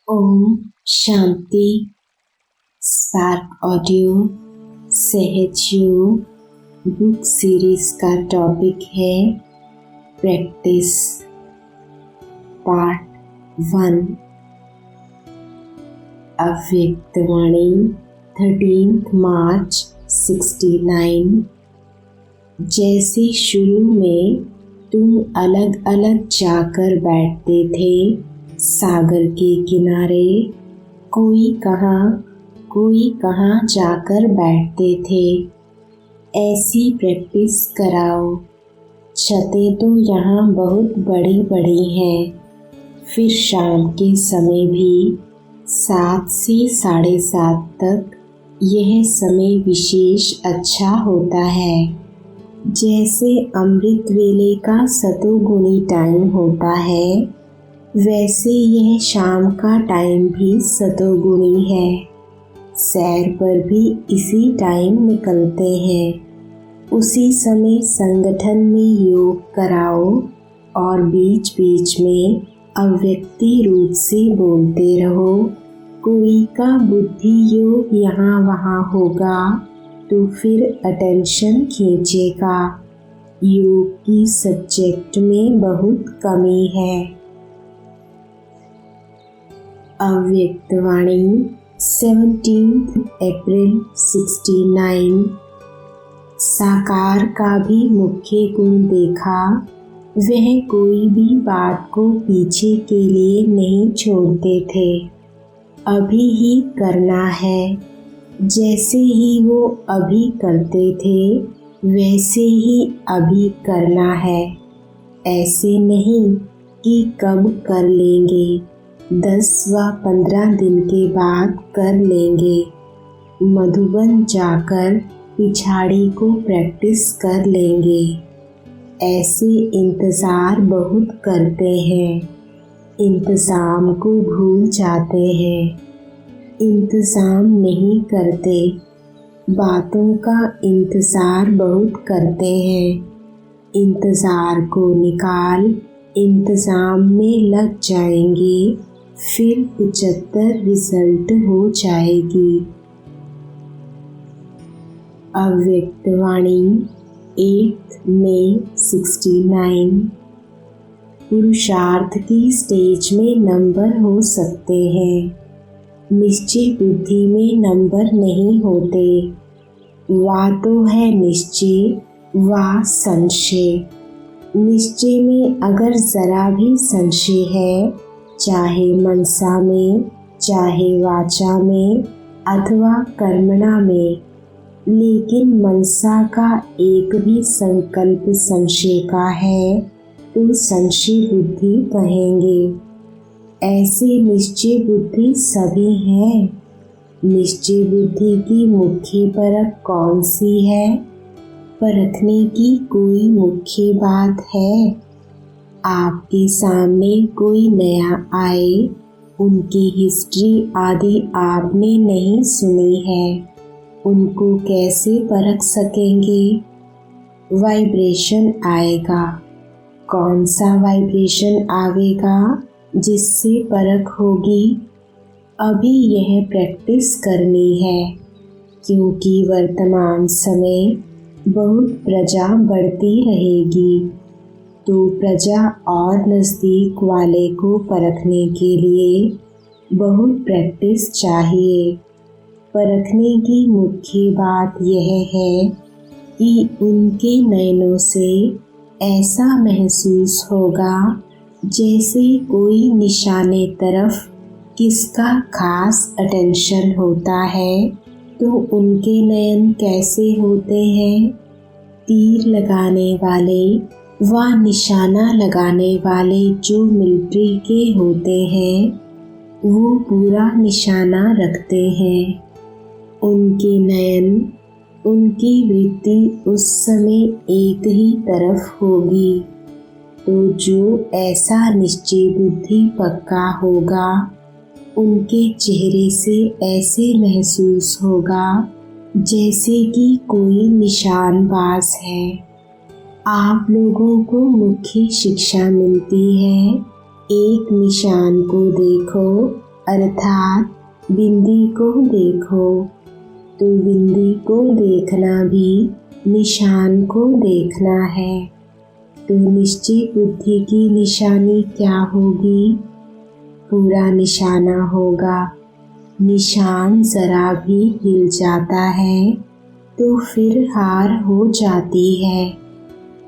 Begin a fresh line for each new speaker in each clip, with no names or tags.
Om Shanti. Spark audio सहज योग book series का टॉपिक है प्रैक्टिस पार्ट 1। अव्यक्तवाणी 13 मार्च 69। जैसे शुरू में तुम अलग अलग जाकर बैठते थे सागर के किनारे, कोई कहाँ जाकर बैठते थे। ऐसी प्रैक्टिस कराओ। छतें तो यहाँ बहुत बड़ी बड़ी हैं। फिर शाम के समय भी 7 से 7:30 तक यह समय विशेष अच्छा होता है। जैसे अमृत वेले का सतोगुणी टाइम होता है, वैसे यह शाम का टाइम भी सतोगुणी है। सैर पर भी इसी टाइम निकलते हैं। उसी समय संगठन में योग कराओ और बीच बीच में अव्यक्ति रूप से बोलते रहो। कोई का बुद्धि योग यहाँ वहाँ होगा तो फिर अटेंशन खींचेगा। योग की सब्जेक्ट में बहुत कमी है। अव्यक्तवाणी 17 अप्रैल 69। साकार का भी मुख्य गुण देखा। वह कोई भी बात को पीछे के लिए नहीं छोड़ते थे। अभी ही करना है। जैसे ही वो अभी करते थे वैसे ही अभी करना है। ऐसे नहीं कि कब कर लेंगे, 10 व 15 दिन के बाद कर लेंगे। मधुबन जाकर पिछाड़ी को प्रैक्टिस कर लेंगे। ऐसे इंतज़ार बहुत करते हैं, इंतज़ाम को भूल जाते हैं। इंतज़ाम नहीं करते, बातों का इंतज़ार बहुत करते हैं। इंतज़ार को निकाल, इंतज़ाम में लग जाएंगे, फिर 75 रिजल्ट हो जाएगी। अव्यक्तवाणी 8 मई 69। पुरुषार्थ की स्टेज में नंबर हो सकते हैं, निश्चय बुद्धि में नंबर नहीं होते। वा तो है निश्चय, वा संशय। निश्चय में अगर जरा भी संशय है, चाहे मनसा में, चाहे वाचा में अथवा कर्मणा में, लेकिन मनसा का एक भी संकल्प संशय का है तो संशय बुद्धि कहेंगे। ऐसे निश्चय बुद्धि सभी हैं। निश्चय बुद्धि की मुख्य परख कौन सी है? परखने की कोई मुख्य बात है? आपके सामने कोई नया आए, उनकी हिस्ट्री आदि आपने नहीं सुनी है, उनको कैसे परख सकेंगे? वाइब्रेशन आएगा। कौन सा वाइब्रेशन आवेगा जिससे परख होगी? अभी यह प्रैक्टिस करनी है, क्योंकि वर्तमान समय बहुत प्रजा बढ़ती रहेगी, तो प्रजा और नज़दीक वाले को परखने के लिए बहुत प्रैक्टिस चाहिए। परखने की मुख्य बात यह है कि उनके नयनों से ऐसा महसूस होगा जैसे कोई निशाने तरफ किसका खास अटेंशन होता है। तो उनके नयन कैसे होते हैं? तीर लगाने वाले व निशाना लगाने वाले जो मिलिट्री के होते हैं, वो पूरा निशाना रखते हैं। उनके नयन, उनकी वृत्ति उस समय एक ही तरफ होगी। तो जो ऐसा निश्चय बुद्धि पक्का होगा, उनके चेहरे से ऐसे महसूस होगा जैसे कि कोई निशानबाज है। आप लोगों को मुख्य शिक्षा मिलती है। एक निशान को देखो, अर्थात बिंदी को देखो। तो बिंदी को देखना भी निशान को देखना है। तो निश्चय बुद्धि की निशानी क्या होगी? पूरा निशाना होगा। निशान जरा भी हिल जाता है तो फिर हार हो जाती है।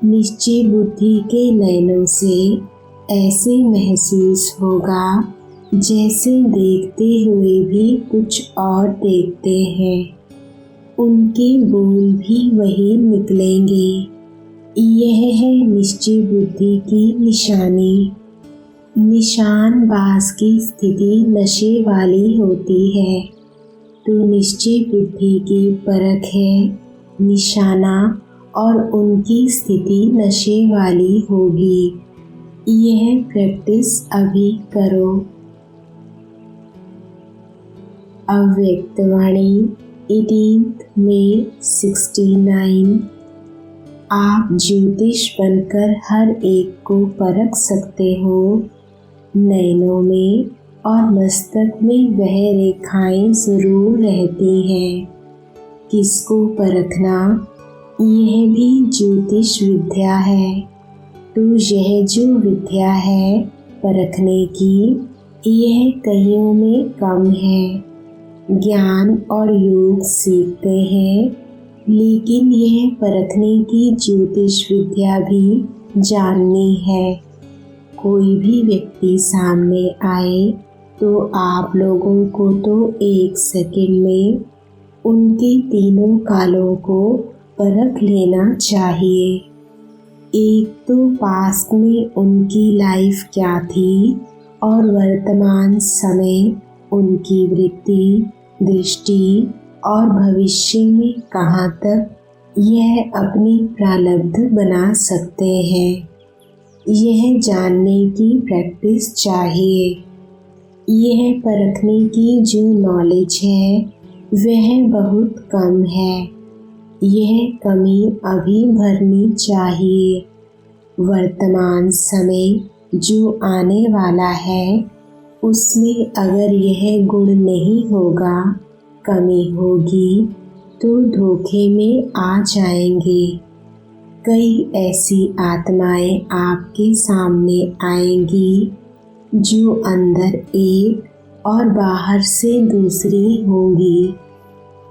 निश्चय बुद्धि के नयनों से ऐसे महसूस होगा जैसे देखते हुए भी कुछ और देखते हैं। उनके बोल भी वही निकलेंगे। यह है निश्चय बुद्धि की निशानी। निशान बाज की स्थिति नशे वाली होती है। तो निश्चय बुद्धि की परख है निशाना और उनकी स्थिति नशे वाली होगी। यह प्रैक्टिस अभी करो। अव्यक्तवाणी 18 मई 69। आप ज्योतिष बनकर हर एक को परख सकते हो। नयनों में और मस्तक में वह रेखाएं जरूर रहती हैं। किसको परखना? यह भी ज्योतिष विद्या है। तो यह जो विद्या है परखने की, यह कईयों में कम है। ज्ञान और योग सीखते हैं, लेकिन यह परखने की ज्योतिष विद्या भी जाननी है। कोई भी व्यक्ति सामने आए तो आप लोगों को तो 1 सेकंड में उनके तीनों कालों को परख लेना चाहिए। एक तो पास्ट में उनकी लाइफ क्या थी और वर्तमान समय उनकी वृत्ति, दृष्टि और भविष्य में कहाँ तक यह अपनी प्रारब्ध बना सकते हैं। यह जानने की प्रैक्टिस चाहिए। यह परखने की जो नॉलेज है वह बहुत कम है। यह कमी अभी भरनी चाहिए। वर्तमान समय जो आने वाला है उसमें अगर यह गुण नहीं होगा, कमी होगी, तो धोखे में आ जाएंगे। कई ऐसी आत्माएं आपके सामने आएंगी जो अंदर एक और बाहर से दूसरी होंगी।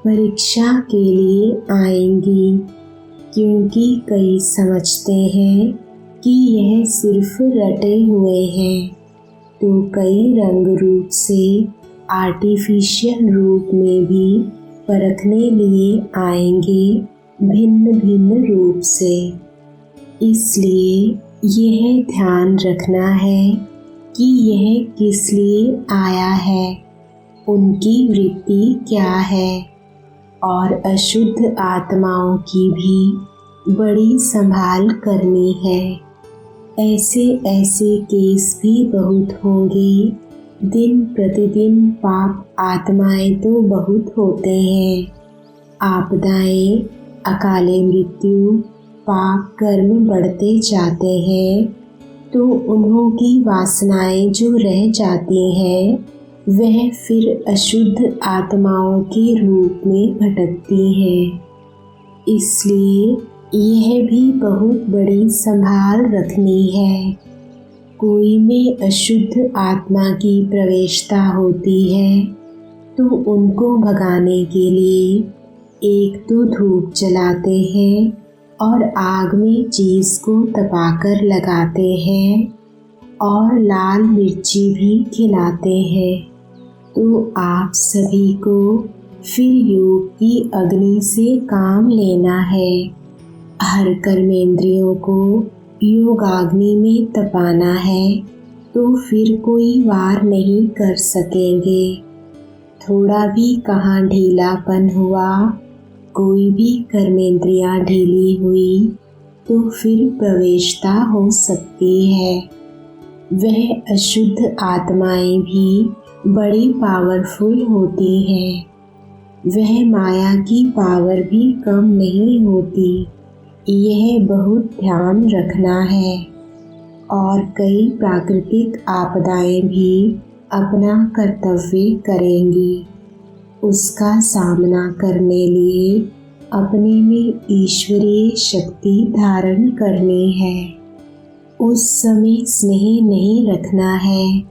परीक्षा के लिए आएंगी, क्योंकि कई समझते हैं कि यह सिर्फ रटे हुए हैं। तो कई रंग रूप से आर्टिफिशियल रूप में भी परखने लिए आएंगे, भिन्न भिन्न रूप से। इसलिए यह ध्यान रखना है कि यह किस लिए आया है, उनकी वृत्ति क्या है। और अशुद्ध आत्माओं की भी बड़ी संभाल करनी है। ऐसे ऐसे केस भी बहुत होंगे। दिन प्रतिदिन पाप आत्माएं तो बहुत होते हैं। आपदाएं, अकाले मृत्यु, पाप कर्म बढ़ते जाते हैं, तो उन्हों की वासनाएं जो रह जाती हैं वह फिर अशुद्ध आत्माओं के रूप में भटकती हैं। इसलिए यह भी बहुत बड़ी संभाल रखनी है। कोई में अशुद्ध आत्मा की प्रवेशता होती है तो उनको भगाने के लिए एक तो धूप जलाते हैं और आग में चीज को तपाकर लगाते हैं और लाल मिर्ची भी खिलाते हैं। तो आप सभी को फिर योग की अग्नि से काम लेना है। हर कर्मेंद्रियों को योगाग्नि में तपाना है, तो फिर कोई वार नहीं कर सकेंगे। थोड़ा भी कहाँ ढीलापन हुआ, कोई भी कर्मेंद्रियाँ ढीली हुई, तो फिर प्रवेशता हो सकती है। वह अशुद्ध आत्माएं भी बड़ी पावरफुल होती हैं। वह माया की पावर भी कम नहीं होती। यह बहुत ध्यान रखना है। और कई प्राकृतिक आपदाएं भी अपना कर्तव्य करेंगी। उसका सामना करने लिए अपने में ईश्वरीय शक्ति धारण करनी है। उस समय स्नेह नहीं रखना है,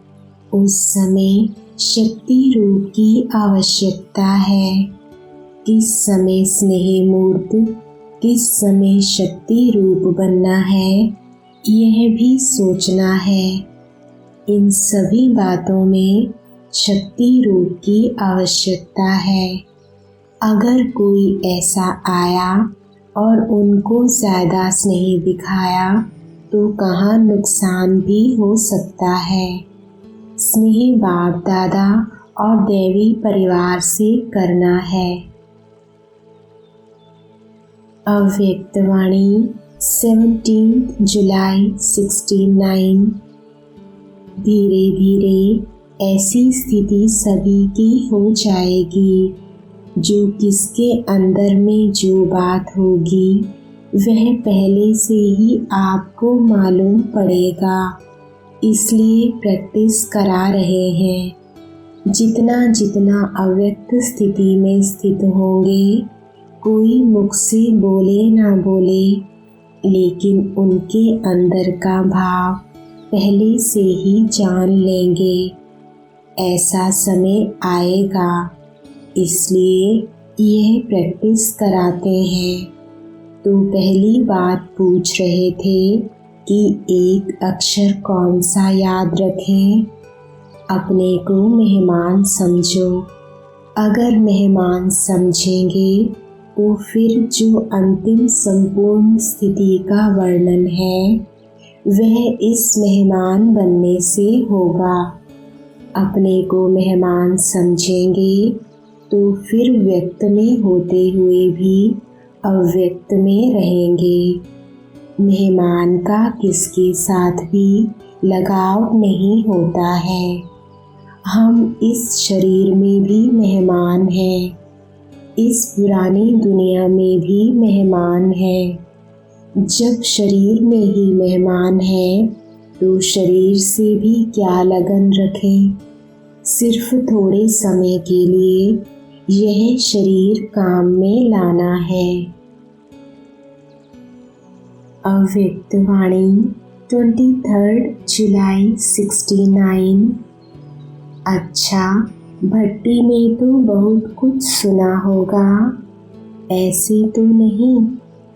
उस समय शक्ति रूप की आवश्यकता है। किस समय स्नेह मूर्त, किस समय शक्ति रूप बनना है, यह भी सोचना है। इन सभी बातों में शक्ति रूप की आवश्यकता है। अगर कोई ऐसा आया और उनको ज़्यादा स्नेह दिखाया तो कहाँ नुकसान भी हो सकता है। स्नेह बाप दादा और देवी परिवार से करना है। अव्यक्तवाणी 17 जुलाई 69। धीरे धीरे ऐसी स्थिति सभी की हो जाएगी। जो किसके अंदर में जो बात होगी वह पहले से ही आपको मालूम पड़ेगा, इसलिए प्रैक्टिस करा रहे हैं। जितना जितना अव्यक्त स्थिति में स्थित होंगे, कोई मुख से बोले ना बोले, लेकिन उनके अंदर का भाव पहले से ही जान लेंगे। ऐसा समय आएगा, इसलिए यह प्रैक्टिस कराते हैं। तो पहली बात पूछ रहे थे कि एक अक्षर कौन सा याद रखें। अपने को मेहमान समझो। अगर मेहमान समझेंगे तो फिर जो अंतिम संपूर्ण स्थिति का वर्णन है वह इस मेहमान बनने से होगा। अपने को मेहमान समझेंगे तो फिर व्यक्त में होते हुए भी अव्यक्त में रहेंगे। मेहमान का किसके साथ भी लगाव नहीं होता है। हम इस शरीर में भी मेहमान हैं, इस पुरानी दुनिया में भी मेहमान हैं। जब शरीर में ही मेहमान है तो शरीर से भी क्या लगन रखें। सिर्फ थोड़े समय के लिए यह शरीर काम में लाना है। अव्यक्तवाणी 23 जुलाई 69। अच्छा, भट्टी में तो बहुत कुछ सुना होगा। ऐसे तो नहीं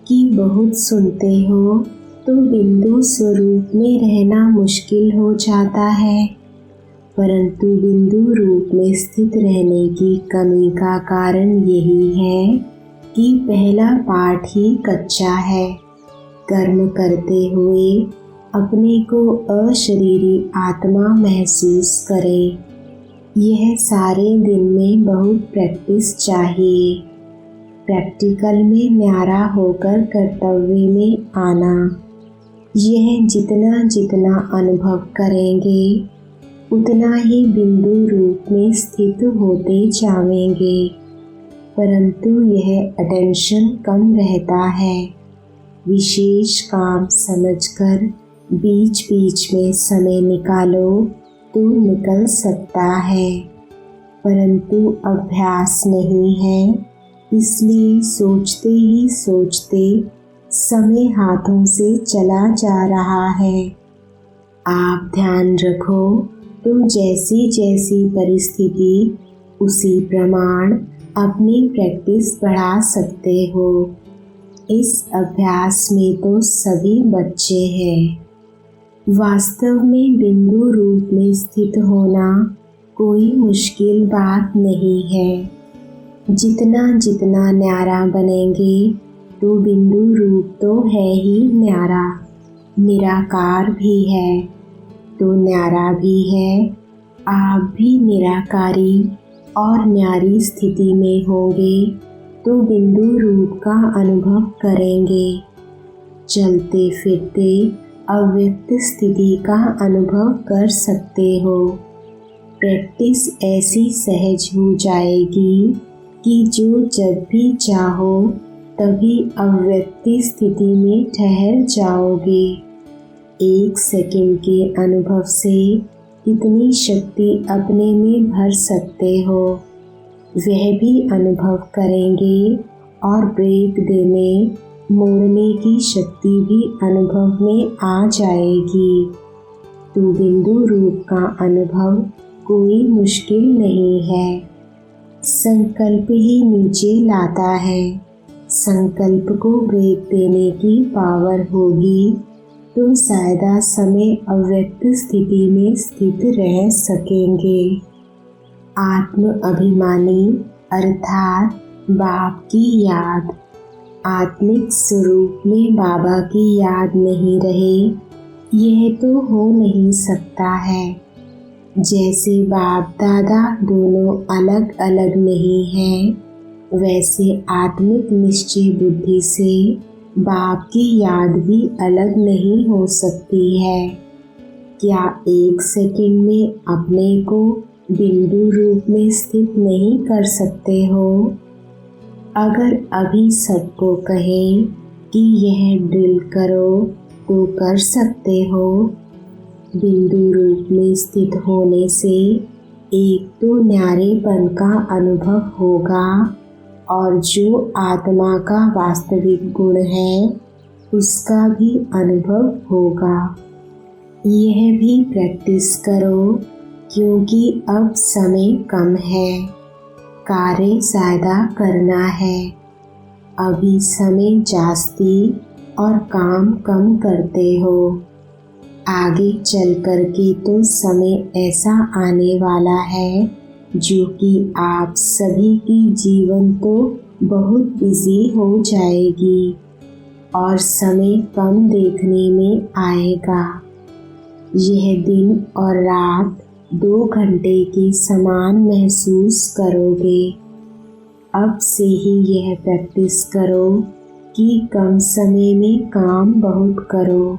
कि बहुत सुनते हो तो बिंदु स्वरूप में रहना मुश्किल हो जाता है, परंतु बिंदु रूप में स्थित रहने की कमी का कारण यही है कि पहला पाठ ही कच्चा है। कर्म करते हुए अपने को अशरीरी आत्मा महसूस करें। यह सारे दिन में बहुत प्रैक्टिस चाहिए। प्रैक्टिकल में न्यारा होकर कर्तव्य में आना। यह जितना जितना अनुभव करेंगे उतना ही बिंदु रूप में स्थित होते जाएंगे, परंतु यह अटेंशन कम रहता है। विशेष काम समझकर बीच बीच में समय निकालो तो निकल सकता है, परंतु अभ्यास नहीं है, इसलिए सोचते ही सोचते समय हाथों से चला जा रहा है। आप ध्यान रखो तो जैसी जैसी परिस्थिति उसी प्रमाण अपनी प्रैक्टिस बढ़ा सकते हो। इस अभ्यास में तो सभी बच्चे हैं। वास्तव में बिंदु रूप में स्थित होना कोई मुश्किल बात नहीं है। जितना जितना न्यारा बनेंगे तो बिंदु रूप तो है ही न्यारा, निराकार भी है तो न्यारा भी है। आप भी निराकारी और न्यारी स्थिति में होंगे तो बिंदु रूप का अनुभव करेंगे। चलते फिरते अव्यक्त स्थिति का अनुभव कर सकते हो। प्रैक्टिस ऐसी सहज हो जाएगी कि जो जब भी चाहो तभी अव्यक्त स्थिति में ठहर जाओगे। 1 सेकंड के अनुभव से कितनी शक्ति अपने में भर सकते हो, वह भी अनुभव करेंगे और ब्रेक देने मोड़ने की शक्ति भी अनुभव में आ जाएगी। तो बिंदु रूप का अनुभव कोई मुश्किल नहीं है। संकल्प ही नीचे लाता है। संकल्प को ब्रेक देने की पावर होगी तो ज़्यादा समय अव्यक्त स्थिति में स्थित रह सकेंगे। आत्म अभिमानी अर्थात बाप की याद, आत्मिक स्वरूप में बाबा की याद नहीं रहे, यह तो हो नहीं सकता है। जैसे बाप दादा दोनों अलग अलग नहीं हैं, वैसे आत्मिक निश्चय बुद्धि से बाप की याद भी अलग नहीं हो सकती है। क्या एक सेकंड में अपने को बिंदु रूप में स्थित नहीं कर सकते हो? अगर अभी सबको कहें कि यह ड्रिल करो तो कर सकते हो। बिंदु रूप में स्थित होने से एक तो न्यारेपन का अनुभव होगा और जो आत्मा का वास्तविक गुण है उसका भी अनुभव होगा। यह भी प्रैक्टिस करो क्योंकि अब समय कम है, कार्य ज़्यादा करना है। अभी समय जास्ती और काम कम करते हो। आगे चल कर के तो समय ऐसा आने वाला है जो कि आप सभी की जीवन तो बहुत बिजी हो जाएगी और समय कम देखने में आएगा। यह दिन और रात 2 घंटे के समान महसूस करोगे। अब से ही यह प्रैक्टिस करो कि कम समय में काम बहुत करो।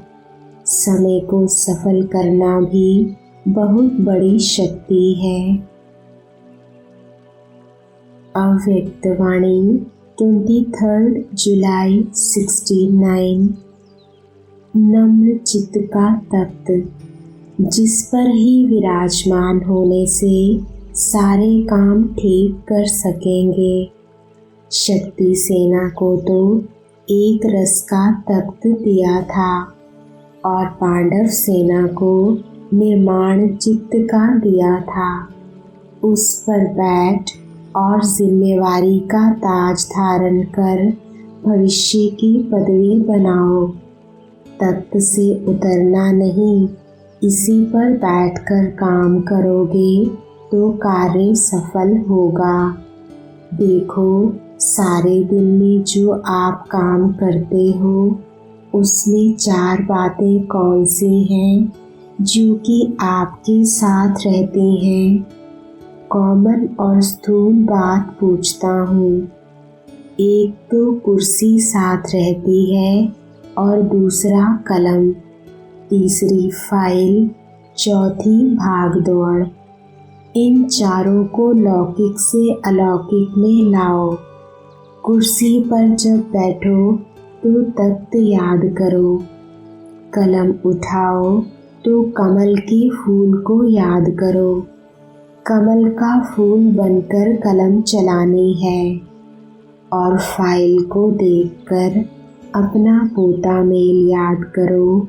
समय को सफल करना भी बहुत बड़ी शक्ति है। अव्यक्त वाणी 23 जुलाई 69। नम्र चित्त का तख्त, जिस पर ही विराजमान होने से सारे काम ठीक कर सकेंगे। शक्ति सेना को तो एक रस का तख्त दिया था और पांडव सेना को निर्माण चित्त का दिया था। उस पर बैठ और जिम्मेवारी का ताज धारण कर भविष्य की पदवी बनाओ। तख्त से उतरना नहीं, इसी पर बैठकर काम करोगे तो कार्य सफल होगा। देखो, सारे दिन में जो आप काम करते हो उसमें 4 बातें कौन सी हैं जो कि आपके साथ रहती हैं। कॉमन और स्थूल बात पूछता हूँ। एक तो कुर्सी साथ रहती है और दूसरा कलम, तीसरी फाइल, चौथी भाग दौड़। इन चारों को लौकिक से अलौकिक में लाओ। कुर्सी पर जब बैठो तो तख्त याद करो। कलम उठाओ तो कमल के फूल को याद करो। कमल का फूल बनकर कलम चलानी है। और फाइल को देखकर अपना पोता मेल याद करो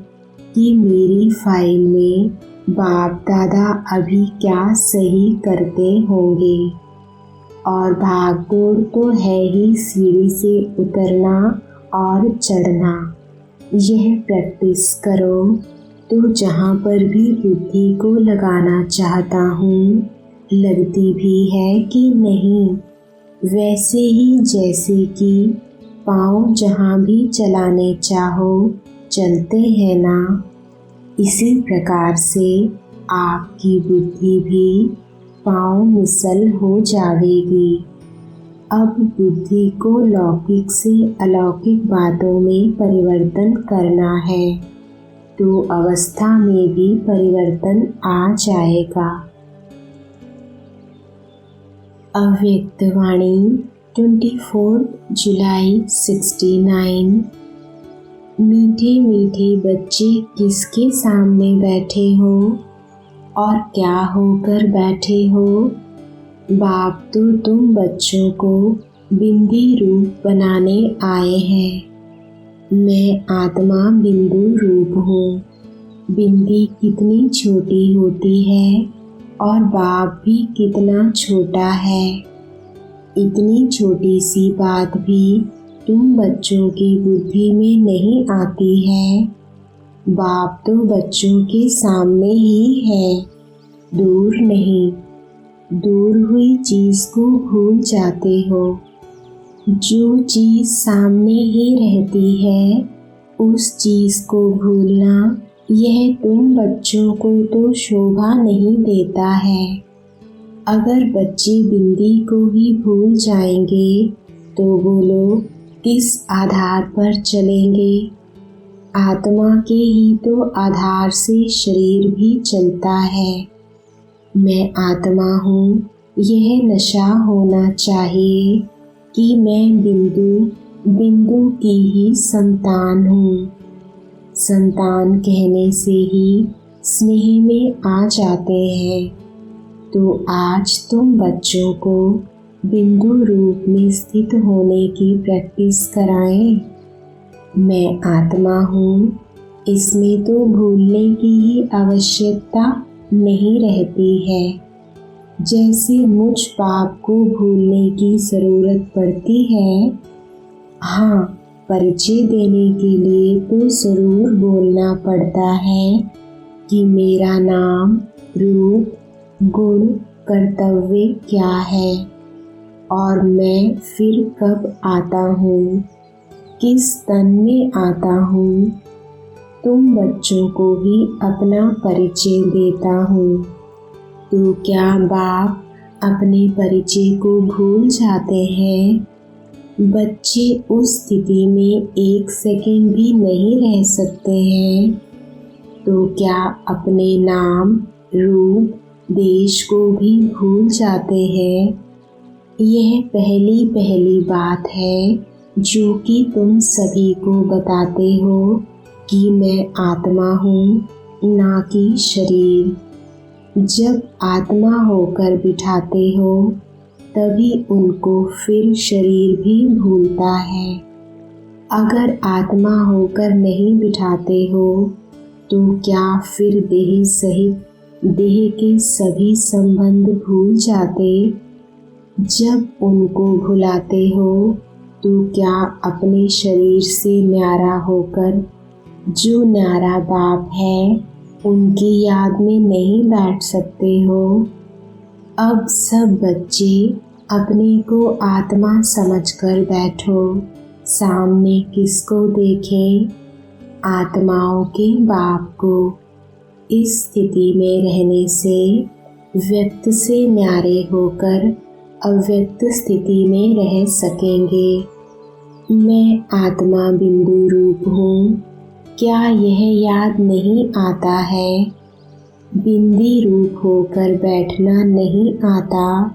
कि मेरी फाइल में बाप दादा अभी क्या सही करते होंगे। और भाग दौड़ तो है ही सीढ़ी से उतरना और चढ़ना। यह प्रैक्टिस करो तो जहाँ पर भी बुद्धि को लगाना चाहता हूँ, लगती भी है कि नहीं। वैसे ही जैसे कि पाँव जहाँ भी चलाने चाहो चलते हैं ना, इसी प्रकार से आपकी बुद्धि भी पाँव मिसल हो जाएगी। अब बुद्धि को लौकिक से अलौकिक बातों में परिवर्तन करना है तो अवस्था में भी परिवर्तन आ जाएगा। अव्यक्त वाणी 24 जुलाई 69। मीठे मीठे बच्चे किसके सामने बैठे हो? और क्या होकर बैठे हो? बाप तो तुम बच्चों को बिंदी रूप बनाने आए हैं। मैं आत्मा बिंदु रूप हूँ। बिंदी कितनी छोटी होती है और बाप भी कितना छोटा है। इतनी छोटी सी बात भी तुम बच्चों की बुद्धि में नहीं आती है। बाप तो बच्चों के सामने ही है, दूर नहीं। दूर हुई चीज़ को भूल जाते हो। जो चीज़ सामने ही रहती है उस चीज़ को भूलना, यह तुम बच्चों को तो शोभा नहीं देता है। अगर बच्चे बिंदी को ही भूल जाएंगे तो बोलो किस आधार पर चलेंगे? आत्मा के ही तो आधार से शरीर भी चलता है। मैं आत्मा हूँ, यह नशा होना चाहिए कि मैं बिंदु की ही संतान हूँ। संतान कहने से ही स्नेह में आ जाते हैं। तो आज तुम बच्चों को बिंदु रूप में स्थित होने की प्रैक्टिस कराएं। मैं आत्मा हूँ, इसमें तो भूलने की ही आवश्यकता नहीं रहती है। जैसे मुझ बाप को भूलने की ज़रूरत पड़ती है, हाँ, परिचय देने के लिए तो ज़रूर बोलना पड़ता है कि मेरा नाम, रूप, गुण, कर्तव्य क्या है और मैं फिर कब आता हूँ, किस तन में आता हूँ। तुम बच्चों को भी अपना परिचय देता हूँ। तो क्या बाप अपने परिचय को भूल जाते हैं? बच्चे उस स्थिति में एक सेकंड भी नहीं रह सकते हैं। तो क्या अपने नाम, रूप, देश को भी भूल जाते हैं? यह पहली बात है जो कि तुम सभी को बताते हो कि मैं आत्मा हूँ, ना कि शरीर। जब आत्मा होकर बिठाते हो तभी उनको फिर शरीर भी भूलता है। अगर आत्मा होकर नहीं बिठाते हो तो क्या फिर देह सहित देह के सभी संबंध भूल जाते? जब उनको भुलाते हो तो क्या अपने शरीर से न्यारा होकर जो न्यारा बाप है उनकी याद में नहीं बैठ सकते हो? अब सब बच्चे अपने को आत्मा समझकर बैठो। सामने किसको देखें? आत्माओं के बाप को। इस स्थिति में रहने से व्यक्त से न्यारे होकर अव्यक्त स्थिति में रह सकेंगे। मैं आत्मा बिंदु रूप हूँ, क्या यह याद नहीं आता है? बिंदी रूप होकर बैठना नहीं आता।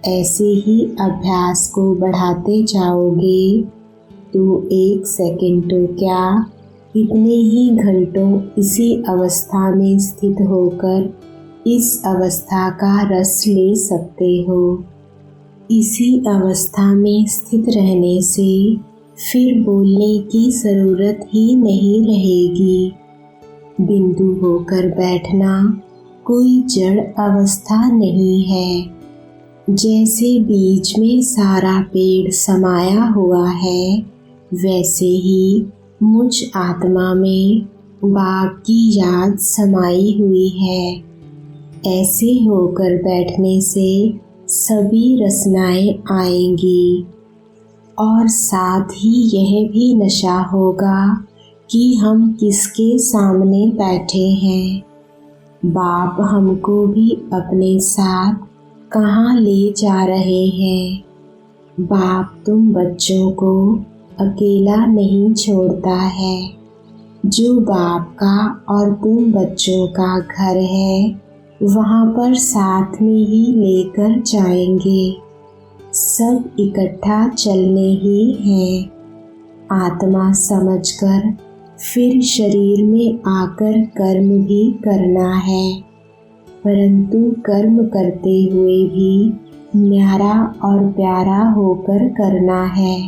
ऐसे ही अभ्यास को बढ़ाते जाओगे तो एक सेकंड तो क्या, कितने ही घंटों इसी अवस्था में स्थित होकर इस अवस्था का रस ले सकते हो। इसी अवस्था में स्थित रहने से फिर बोलने की ज़रूरत ही नहीं रहेगी। बिंदु होकर बैठना कोई जड़ अवस्था नहीं है। जैसे बीज में सारा पेड़ समाया हुआ है, वैसे ही मुझ आत्मा में बाप की याद समाई हुई है। ऐसे होकर बैठने से सभी रचनाएं आएंगी और साथ ही यह भी नशा होगा कि हम किसके सामने बैठे हैं। बाप हमको भी अपने साथ कहाँ ले जा रहे हैं। बाप तुम बच्चों को अकेला नहीं छोड़ता है। जो बाप का और तुम बच्चों का घर है वहाँ पर साथ में ही लेकर जाएंगे। सब इकट्ठा चलने ही है। आत्मा समझकर फिर शरीर में आकर कर्म भी करना है। परंतु कर्म करते हुए भी न्यारा और प्यारा होकर करना है।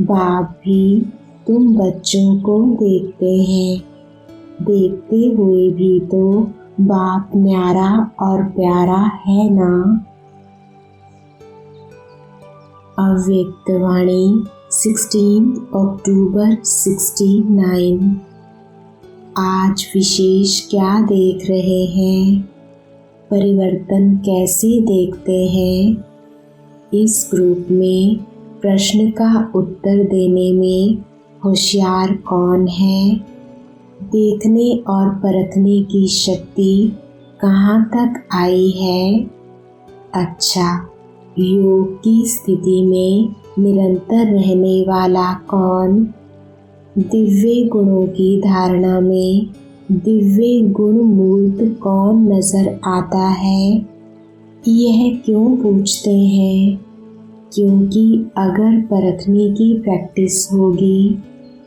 बाप भी तुम बच्चों को देखते हैं, देखते हुए भी तो बाप न्यारा और प्यारा है ना। अव्यक्तवाणी 16 अक्टूबर 69। आज विशेष क्या देख रहे हैं? परिवर्तन कैसे देखते हैं? इस ग्रुप में प्रश्न का उत्तर देने में होशियार कौन है? देखने और परखने की शक्ति कहाँ तक आई है? अच्छा, योग की स्थिति में निरंतर रहने वाला कौन? दिव्य गुणों की धारणा में दिव्य गुण मूर्त कौन नजर आता है? यह क्यों पूछते हैं? क्योंकि अगर परखने की प्रैक्टिस होगी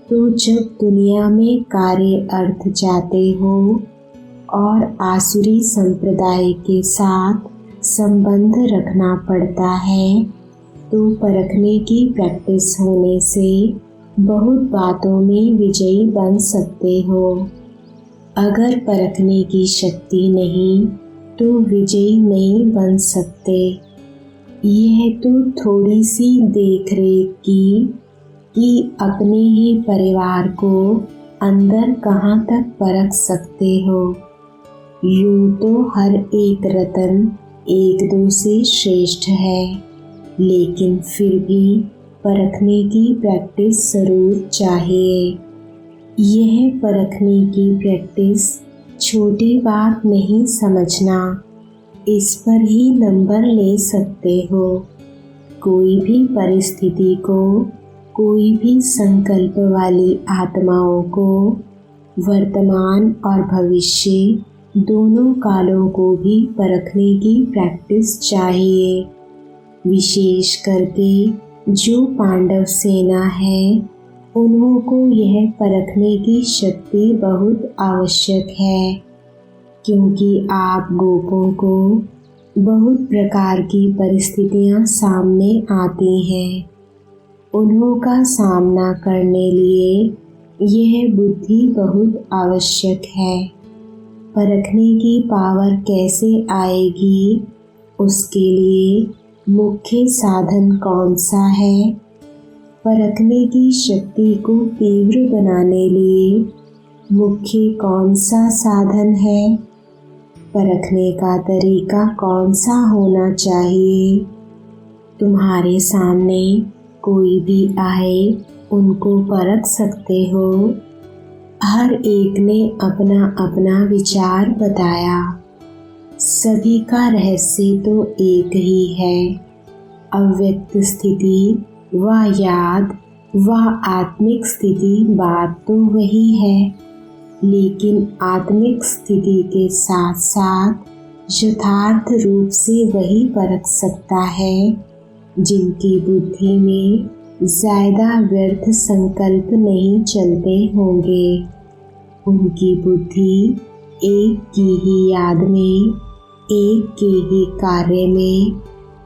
तो जब दुनिया में कार्य अर्थ जाते हो और आसुरी संप्रदाय के साथ संबंध रखना पड़ता है तो परखने की प्रैक्टिस होने से बहुत बातों में विजयी बन सकते हो। अगर परखने की शक्ति नहीं तो विजयी नहीं बन सकते। यह तो थोड़ी सी देख रेख की कि अपने ही परिवार को अंदर कहाँ तक परख सकते हो। यूं तो हर एक रत्न एक दो से श्रेष्ठ है, लेकिन फिर भी परखने की प्रैक्टिस जरूर चाहिए। यह परखने की प्रैक्टिस छोटी बात नहीं समझना, इस पर ही नंबर ले सकते हो। कोई भी परिस्थिति को, कोई भी संकल्प वाली आत्माओं को वर्तमान और भविष्य दोनों कालों को भी परखने की प्रैक्टिस चाहिए। विशेष करके जो पांडव सेना है उन्हों को यह परखने की शक्ति बहुत आवश्यक है, क्योंकि आप गोपों को बहुत प्रकार की परिस्थितियां सामने आती हैं। उन्हों का सामना करने लिए यह बुद्धि बहुत आवश्यक है। परखने की पावर कैसे आएगी, उसके लिए मुख्य साधन कौन सा है? परखने की शक्ति को तीव्र बनाने लिए मुख्य कौन सा साधन है? परखने का तरीका कौन सा होना चाहिए? तुम्हारे सामने कोई भी आए उनको परख सकते हो। हर एक ने अपना अपना विचार बताया। सभी का रहस्य तो एक ही है। अव्यक्त स्थिति व याद व आत्मिक स्थिति बात तो वही है, लेकिन आत्मिक स्थिति के साथ साथ यथार्थ रूप से वही परख सकता है जिनकी बुद्धि में ज़्यादा व्यर्थ संकल्प नहीं चलते होंगे। उनकी बुद्धि एक की ही याद में, एक के ही कार्य में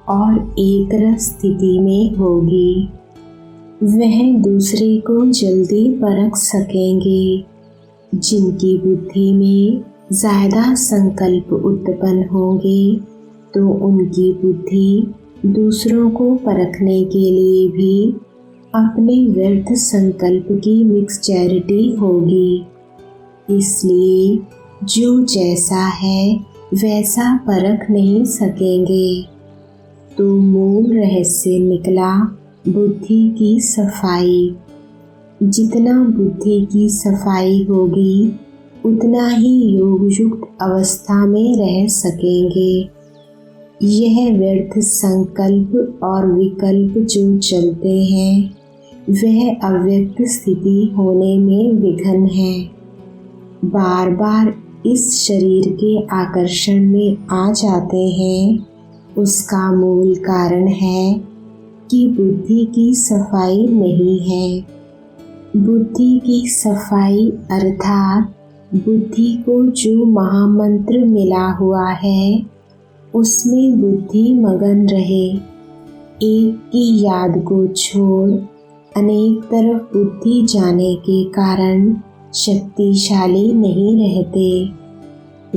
और एक रस स्थिति में होगी। वह दूसरे को जल्दी परख सकेंगे। जिनकी बुद्धि में ज़्यादा संकल्प उत्पन्न होंगे तो उनकी बुद्धि दूसरों को परखने के लिए भी अपने व्यर्थ संकल्प की मिक्सचैरिटी होगी। इसलिए जो जैसा है वैसा परख नहीं सकेंगे। तो मूल रहस्य निकला बुद्धि की सफाई। जितना बुद्धि की सफाई होगी उतना ही योग युक्त अवस्था में रह सकेंगे। यह व्यर्थ संकल्प और विकल्प जो चलते हैं वह अव्यक्त स्थिति होने में विघ्न है। बार बार इस शरीर के आकर्षण में आ जाते हैं। उसका मूल कारण है कि बुद्धि की सफाई नहीं है। बुद्धि की सफाई अर्थात बुद्धि को जो महामंत्र मिला हुआ है उसमें बुद्धि मगन रहे। एक की याद को छोड़ अनेक तरफ बुद्धि जाने के कारण शक्तिशाली नहीं रहते।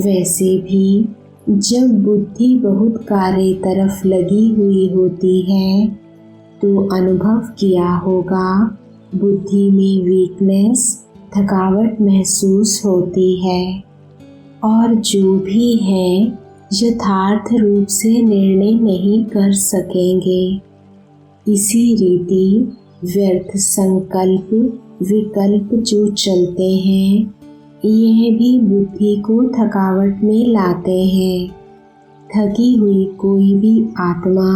वैसे भी जब बुद्धि बहुत कार्य तरफ लगी हुई होती है तो अनुभव किया होगा बुद्धि में वीकनेस, थकावट महसूस होती है और जो भी है यथार्थ रूप से निर्णय नहीं कर सकेंगे। इसी रीति व्यर्थ संकल्प विकल्प जो चलते हैं यह भी बुद्धि को थकावट में लाते हैं। थकी हुई कोई भी आत्मा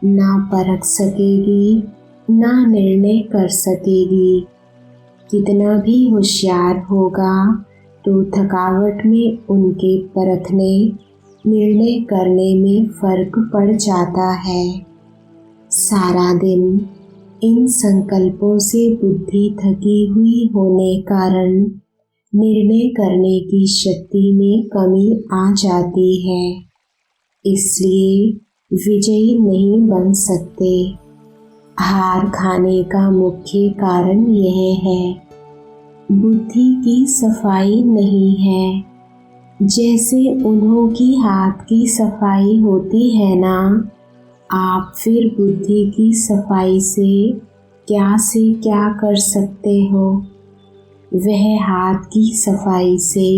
ना परख सकेगी ना निर्णय कर सकेगी। कितना भी होशियार होगा तो थकावट में उनके परखने निर्णय करने में फर्क पड़ जाता है। सारा दिन इन संकल्पों से बुद्धि थकी हुई होने कारण निर्णय करने की शक्ति में कमी आ जाती है, इसलिए विजयी नहीं बन सकते। हार खाने का मुख्य कारण यह है, बुद्धि की सफाई नहीं है। जैसे उन्हों की हाथ की सफाई होती है ना, आप फिर बुद्धि की सफाई से क्या कर सकते हो। वह हाथ की सफाई से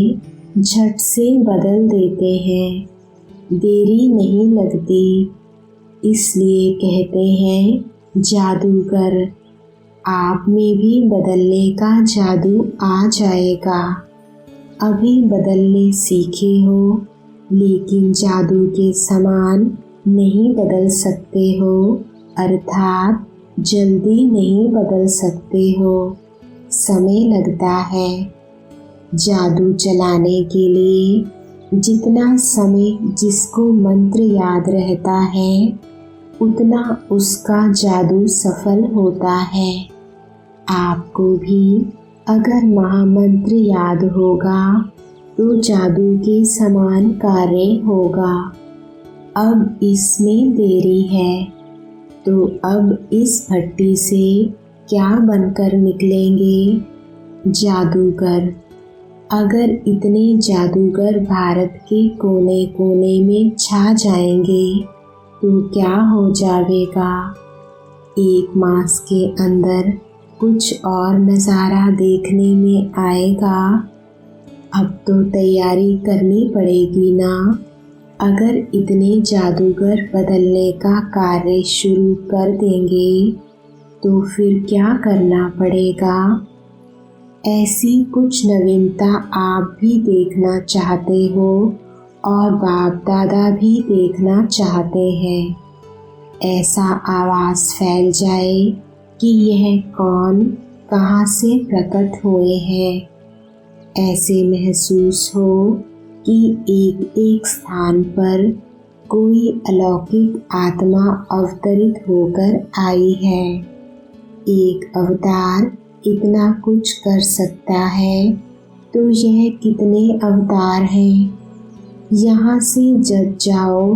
झट से बदल देते हैं, देरी नहीं लगती। इसलिए कहते हैं जादूगर, आप में भी बदलने का जादू आ जाएगा। अभी बदलने सीखे हो लेकिन जादू के समान नहीं बदल सकते हो, अर्थात जल्दी नहीं बदल सकते हो, समय लगता है। जादू चलाने के लिए जितना समय जिसको मंत्र याद रहता है उतना उसका जादू सफल होता है। आपको भी अगर महामंत्र याद होगा तो जादू के समान कार्य होगा। अब इसमें देरी है तो अब इस भट्टी से क्या बनकर निकलेंगे जादूगर। अगर इतने जादूगर भारत के कोने कोने में छा जाएंगे तो क्या हो जाएगा। एक मास के अंदर कुछ और नज़ारा देखने में आएगा। अब तो तैयारी करनी पड़ेगी ना। अगर इतने जादूगर बदलने का कार्य शुरू कर देंगे तो फिर क्या करना पड़ेगा। ऐसी कुछ नवीनता आप भी देखना चाहते हो और बाप दादा भी देखना चाहते हैं। ऐसा आवाज़ फैल जाए कि यह कौन कहाँ से प्रकट हुए हैं। ऐसे महसूस हो कि एक एक स्थान पर कोई अलौकिक आत्मा अवतरित होकर आई है। एक अवतार इतना कुछ कर सकता है तो यह कितने अवतार हैं। यहाँ से जब जाओ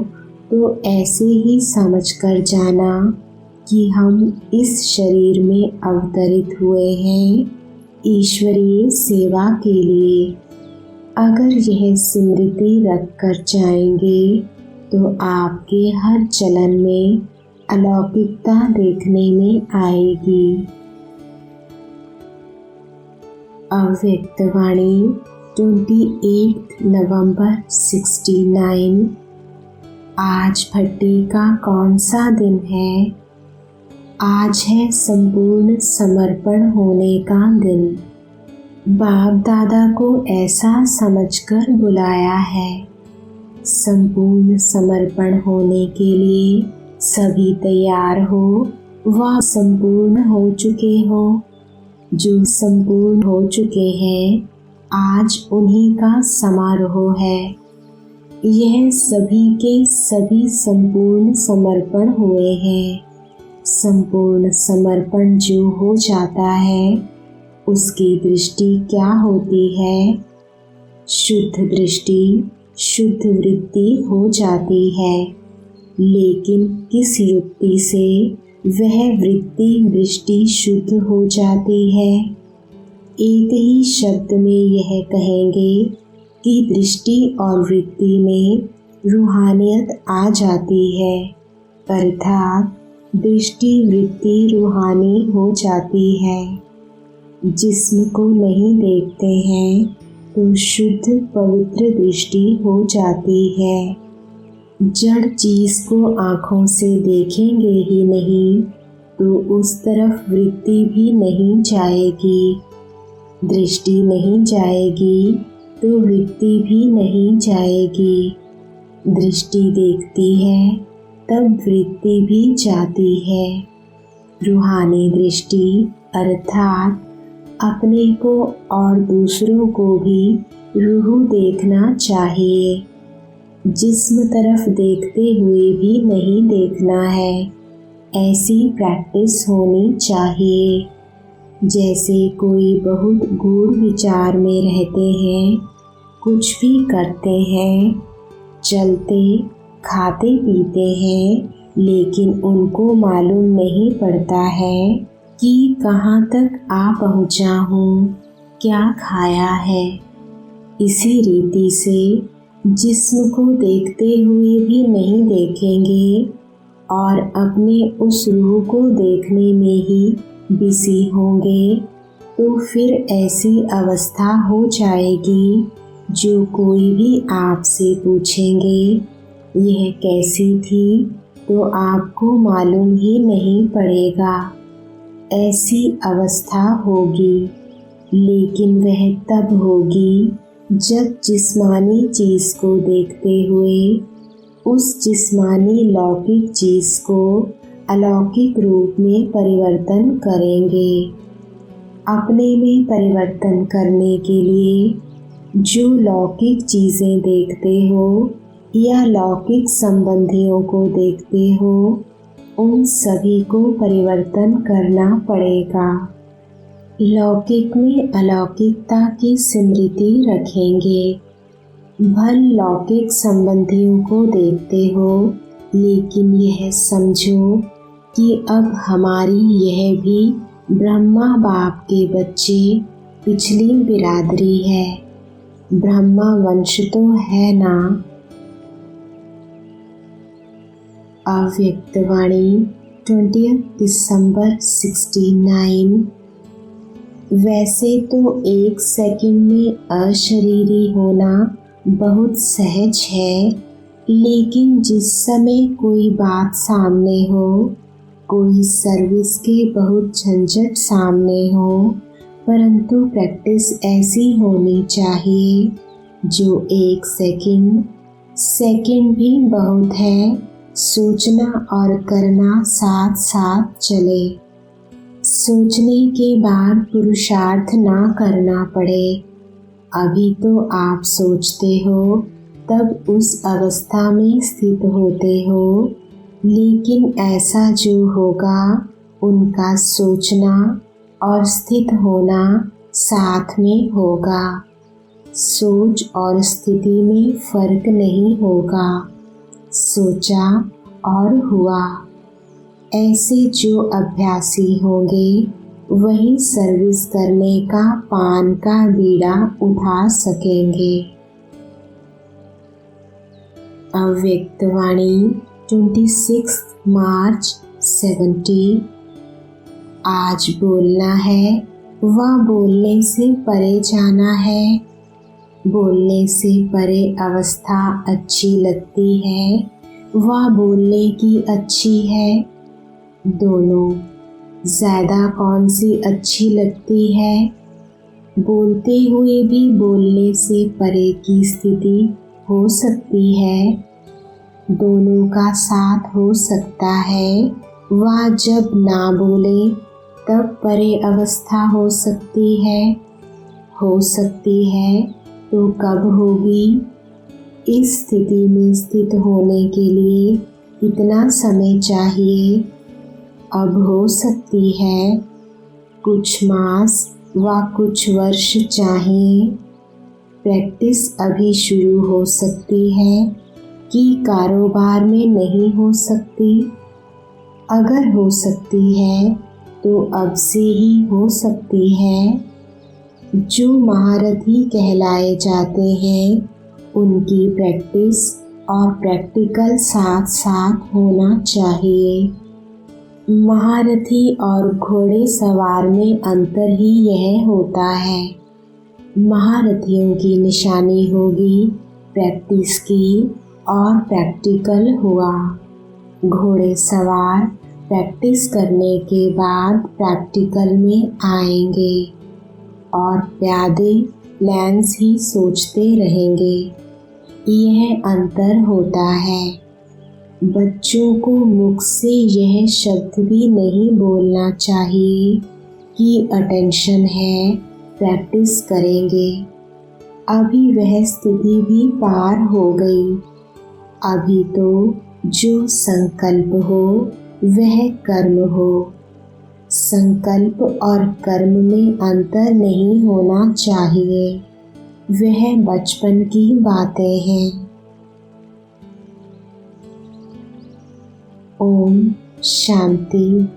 तो ऐसे ही समझ कर जाना कि हम इस शरीर में अवतरित हुए हैं ईश्वरीय सेवा के लिए। अगर यह स्मृति रख कर जाएंगे तो आपके हर चलन में अलौकिकता देखने में आएगी। अव्यक्तवाणी 28 नवंबर 69। आज भट्टी का कौन सा दिन है। आज है संपूर्ण समर्पण होने का दिन। बाप दादा को ऐसा समझकर बुलाया है। संपूर्ण समर्पण होने के लिए सभी तैयार हो व संपूर्ण हो चुके हो। जो संपूर्ण हो चुके हैं आज उन्हीं का समारोह है। यह सभी के सभी संपूर्ण समर्पण हुए हैं। संपूर्ण समर्पण जो हो जाता है उसकी दृष्टि क्या होती है। शुद्ध दृष्टि शुद्ध वृत्ति हो जाती है, लेकिन किस युक्ति से वह वृत्ति दृष्टि शुद्ध हो जाती है? एक ही शब्द में यह कहेंगे कि दृष्टि और वृत्ति में रूहानियत आ जाती है, अर्थात दृष्टि वृत्ति रूहानी हो जाती है। जिस्म को नहीं देखते हैं तो शुद्ध पवित्र दृष्टि हो जाती है। जड़ चीज को आँखों से देखेंगे ही नहीं तो उस तरफ वृत्ति भी नहीं जाएगी। दृष्टि नहीं जाएगी तो वृत्ति भी नहीं जाएगी। दृष्टि देखती है तब वृत्ति भी जाती है। रूहानी दृष्टि अर्थात अपने को और दूसरों को भी रूह देखना चाहिए। जिस्म तरफ देखते हुए भी नहीं देखना है, ऐसी प्रैक्टिस होनी चाहिए। जैसे कोई बहुत गूढ़ विचार में रहते हैं, कुछ भी करते हैं, चलते खाते पीते हैं, लेकिन उनको मालूम नहीं पड़ता है कि कहाँ तक आ पहुँचा हूँ, क्या खाया है। इसी रीति से जिस्म को देखते हुए भी नहीं देखेंगे और अपने उस रूह को देखने में ही बिजी होंगे तो फिर ऐसी अवस्था हो जाएगी जो कोई भी आपसे पूछेंगे यह कैसी थी तो आपको मालूम ही नहीं पड़ेगा। ऐसी अवस्था होगी, लेकिन वह तब होगी जब जिस्मानी चीज़ को देखते हुए उस जिस्मानी लौकिक चीज़ को अलौकिक रूप में परिवर्तन करेंगे। अपने में परिवर्तन करने के लिए जो लौकिक चीज़ें देखते हो या लौकिक संबंधियों को देखते हो, उन सभी को परिवर्तन करना पड़ेगा। लौकिक में अलौकिकता की स्मृति रखेंगे। भल लौकिक संबंधियों को देखते हो, लेकिन यह समझो कि अब हमारी यह भी ब्रह्मा बाप के बच्चे पिछली बिरादरी है। ब्रह्मा वंश तो है ना। अव्यक्तवाणी 20 दिसंबर 69। वैसे तो एक सेकंड में अशरीरी होना बहुत सहज है, लेकिन जिस समय कोई बात सामने हो, कोई सर्विस के बहुत झंझट सामने हो, परंतु प्रैक्टिस ऐसी होनी चाहिए जो एक सेकंड भी बहुत है, सोचना और करना साथ साथ चले। सोचने के बाद पुरुषार्थ ना करना पड़े। अभी तो आप सोचते हो, तब उस अवस्था में स्थित होते हो, लेकिन ऐसा जो होगा उनका सोचना और स्थित होना साथ में होगा। सोच और स्थिति में फर्क नहीं होगा, सोचा और हुआ। ऐसे जो अभ्यासी होंगे वही सर्विस करने का पान का बीड़ा उठा सकेंगे। अव्यक्तवाणी 26 मार्च 70। आज बोलना है व बोलने से परे जाना है। बोलने से परे अवस्था अच्छी लगती है व बोलने की अच्छी है। दोनों ज़्यादा कौन सी अच्छी लगती है? बोलते हुए भी बोलने से परे की स्थिति हो सकती है। दोनों का साथ हो सकता है व जब ना बोले तब परे अवस्था हो सकती है। हो सकती है तो कब होगी? इस स्थिति में स्थित होने के लिए कितना समय चाहिए? अब हो सकती है कुछ मास व कुछ वर्ष चाहिए। प्रैक्टिस अभी शुरू हो सकती है कि कारोबार में नहीं हो सकती? अगर हो सकती है तो अब से ही हो सकती है। जो महारथी कहलाए जाते हैं उनकी प्रैक्टिस और प्रैक्टिकल साथ साथ होना चाहिए। महारथी और घोड़े सवार में अंतर ही यह होता है। महारथियों की निशानी होगी प्रैक्टिस की और प्रैक्टिकल हुआ। घोड़े सवार प्रैक्टिस करने के बाद प्रैक्टिकल में आएंगे और प्यादे प्लान्स ही सोचते रहेंगे। यह अंतर होता है। बच्चों को मुख से यह शब्द भी नहीं बोलना चाहिए कि अटेंशन है, प्रैक्टिस करेंगे। अभी वह स्थिति भी पार हो गई। अभी तो जो संकल्प हो वह कर्म हो। संकल्प और कर्म में अंतर नहीं होना चाहिए। वह बचपन की बातें हैं। ओम शांति।